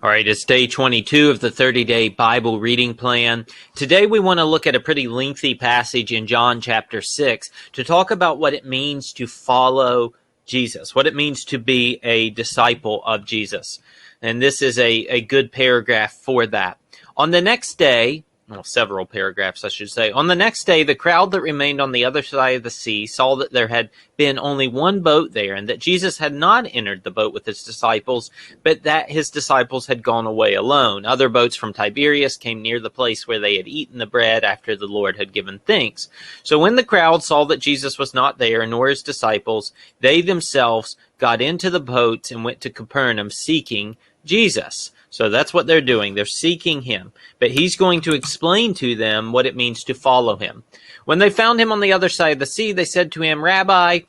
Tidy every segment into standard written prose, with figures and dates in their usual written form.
All right, it's day 22 of the 30-day Bible reading plan. Today we want to look at a pretty lengthy passage in John chapter 6 to talk about what it means to follow Jesus, what it means to be a disciple of Jesus. And this is a good paragraph for that. On the next day, well, several paragraphs, I should say. On the next day, the crowd that remained on the other side of the sea saw that there had been only one boat there, and that Jesus had not entered the boat with his disciples, but that his disciples had gone away alone. Other boats from Tiberias came near the place where they had eaten the bread after the Lord had given thanks. So when the crowd saw that Jesus was not there, nor his disciples, they themselves got into the boats and went to Capernaum seeking Jesus. So that's what they're doing. They're seeking him. But he's going to explain to them what it means to follow him. When they found him on the other side of the sea, they said to him, "Rabbi,"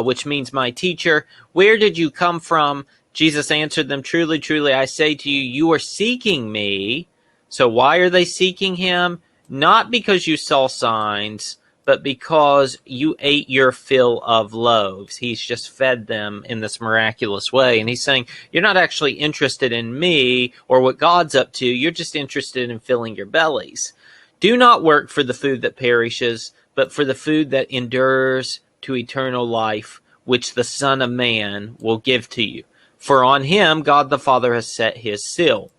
which means my teacher, "where did you come from?" Jesus answered them, "Truly, truly, I say to you, you are seeking me." So why are they seeking him? Not because you saw signs, but because you ate your fill of loaves. He's just fed them in this miraculous way. And he's saying, you're not actually interested in me or what God's up to. You're just interested in filling your bellies. Do not work for the food that perishes, but for the food that endures to eternal life, which the Son of Man will give to you. For on him God the Father has set his seal.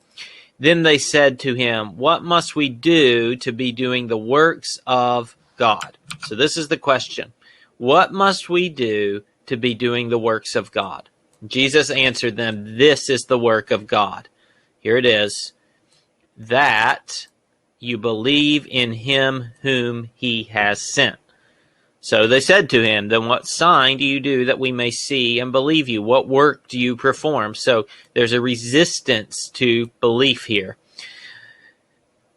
Then they said to him, "What must we do to be doing the works of God?" So this is the question. What must we do to be doing the works of God? Jesus answered them, "This is the work of God." Here it is. That you believe in him whom he has sent. So they said to him, "Then what sign do you do that we may see and believe you? What work do you perform?" So there's a resistance to belief here.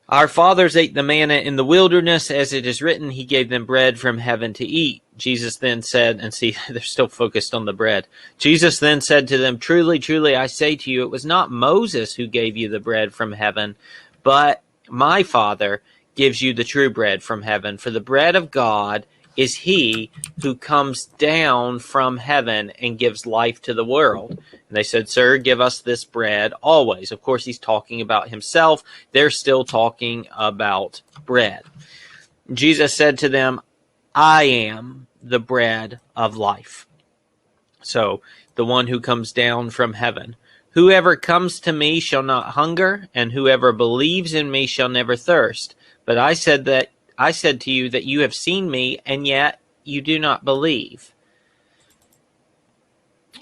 "Our fathers ate the manna in the wilderness, as it is written, he gave them bread from heaven to eat." Jesus then said, and see, they're still focused on the bread. Jesus then said to them, "Truly, truly, I say to you, it was not Moses who gave you the bread from heaven, but my Father gives you the true bread from heaven. For the bread of God is he who comes down from heaven and gives life to the world." And they said, "Sir, give us this bread always." Of course, he's talking about himself. They're still talking about bread. Jesus said to them, "I am the bread of life." So, the one who comes down from heaven. "Whoever comes to me shall not hunger, and whoever believes in me shall never thirst. But I said to you that you have seen me, and yet you do not believe.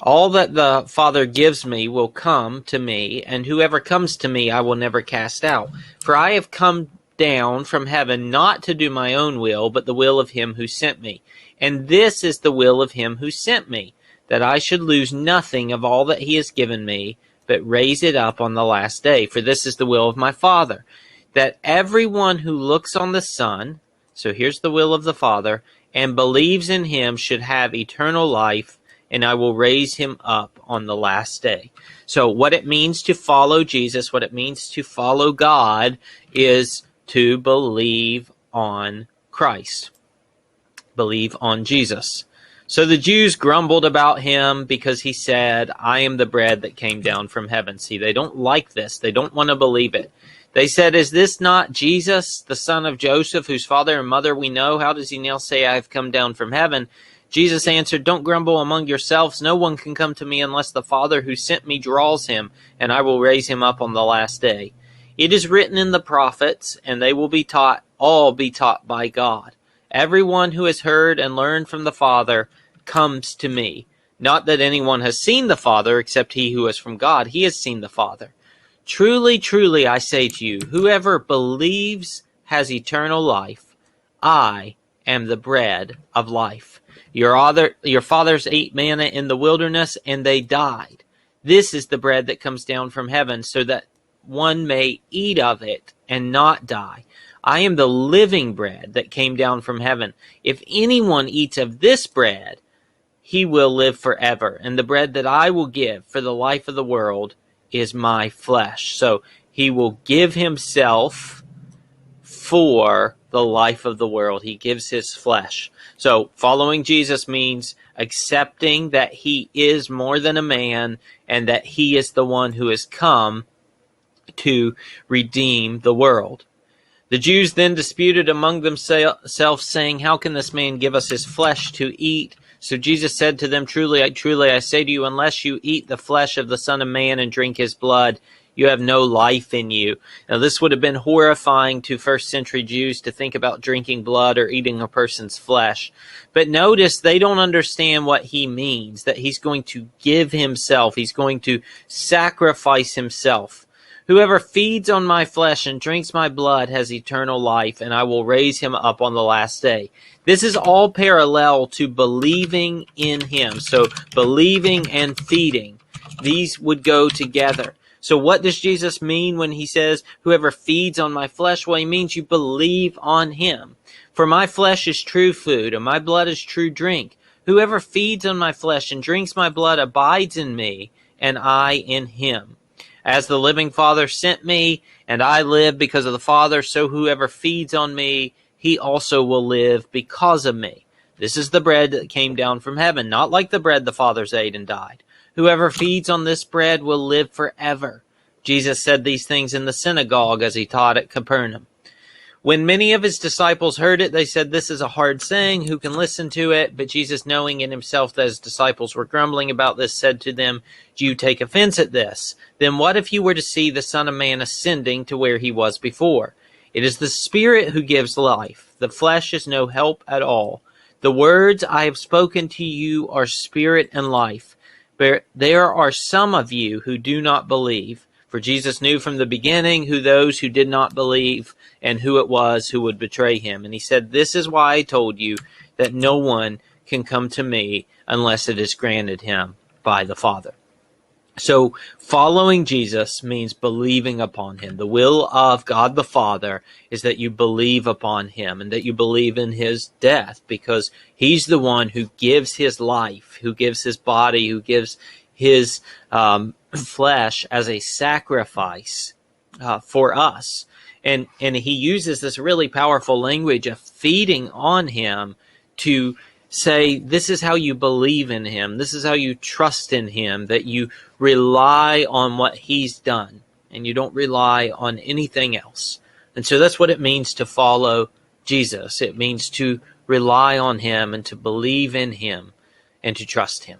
All that the Father gives me will come to me, and whoever comes to me I will never cast out. For I have come down from heaven not to do my own will, but the will of him who sent me. And this is the will of him who sent me, that I should lose nothing of all that he has given me, but raise it up on the last day. For this is the will of my Father, that everyone who looks on the Son," so here's the will of the Father, "and believes in him should have eternal life, and I will raise him up on the last day." So what it means to follow Jesus, what it means to follow God, is to believe on Christ. Believe on Jesus. So the Jews grumbled about him because he said, "I am the bread that came down from heaven." See, they don't like this. They don't want to believe it. They said, "Is this not Jesus, the son of Joseph, whose father and mother we know? How does he now say, 'I have come down from heaven'?" Jesus answered, "Don't grumble among yourselves. No one can come to me unless the Father who sent me draws him, and I will raise him up on the last day. It is written in the prophets, and they will be taught, all be taught by God. Everyone who has heard and learned from the Father comes to me. Not that anyone has seen the Father except he who is from God. He has seen the Father. Truly, truly, I say to you, whoever believes has eternal life. I am the bread of life. Your fathers ate manna in the wilderness, and they died. This is the bread that comes down from heaven, so that one may eat of it and not die. I am the living bread that came down from heaven. If anyone eats of this bread, he will live forever. And the bread that I will give for the life of the world is my flesh." So he will give himself for the life of the world. He gives his flesh. So following Jesus means accepting that he is more than a man and that he is the one who has come to redeem the world. The Jews then disputed among themselves, saying, "How can this man give us his flesh to eat?" So Jesus said to them, "Truly, I say to you, unless you eat the flesh of the Son of Man and drink his blood, you have no life in you." Now, this would have been horrifying to first century Jews to think about drinking blood or eating a person's flesh. But notice they don't understand what he means, that he's going to give himself, he's going to sacrifice himself. "Whoever feeds on my flesh and drinks my blood has eternal life, and I will raise him up on the last day." This is all parallel to believing in him. So believing and feeding, these would go together. So what does Jesus mean when he says, "Whoever feeds on my flesh"? Well, he means you believe on him. "For my flesh is true food, and my blood is true drink. Whoever feeds on my flesh and drinks my blood abides in me, and I in him. As the living Father sent me, and I live because of the Father, so whoever feeds on me, he also will live because of me. This is the bread that came down from heaven, not like the bread the fathers ate and died. Whoever feeds on this bread will live forever." Jesus said these things in the synagogue as he taught at Capernaum. When many of his disciples heard it, they said, "This is a hard saying. Who can listen to it?" But Jesus, knowing in himself that his disciples were grumbling about this, said to them, "Do you take offense at this? Then what if you were to see the Son of Man ascending to where he was before? It is the Spirit who gives life. The flesh is no help at all. The words I have spoken to you are spirit and life. But there are some of you who do not believe." For Jesus knew from the beginning who those who did not believe and who it was who would betray him. And he said, "This is why I told you that no one can come to me unless it is granted him by the Father." So following Jesus means believing upon him. The will of God the Father is that you believe upon him and that you believe in his death, because he's the one who gives his life, who gives his body, who gives his flesh as a sacrifice for us. And he uses this really powerful language of feeding on him to say, this is how you believe in him. This is how you trust in him, that you rely on what he's done and you don't rely on anything else. And so that's what it means to follow Jesus. It means to rely on him and to believe in him and to trust him.